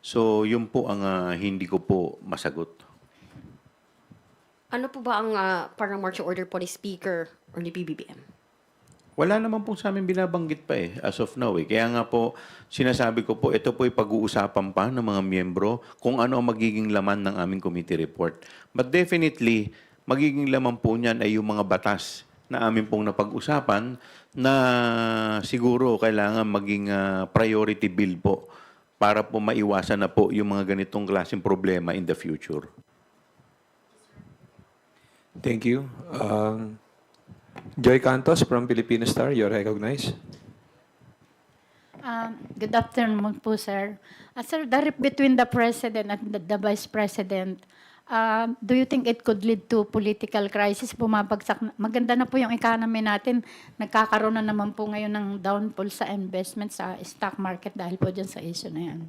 So, yun po ang hindi ko po masagot. Ano po ba ang parang marching order po ni Speaker or ni PBBM? Wala naman po sa amin binabanggit pa as of now. Kaya nga po, sinasabi ko po, ito po ay pag-uusapan pa ng mga miyembro kung ano ang magiging laman ng aming committee report. But definitely, magiging laman po niyan ay yung mga batas na amin pong napag-usapan na siguro kailangan maging priority bill po para po maiwasan na po yung mga ganitong klaseng problema in the future. Thank you. Joy Cantos from Filipino Star, you're recognized. Good afternoon po, sir. Sir, the rip between the President and the Vice President, do you think it could lead to political crisis? Bumabagsak. Maganda na po yung economy natin. Nagkakaroon na naman po ngayon ng downfall sa investment sa stock market dahil po dyan sa issue na yan.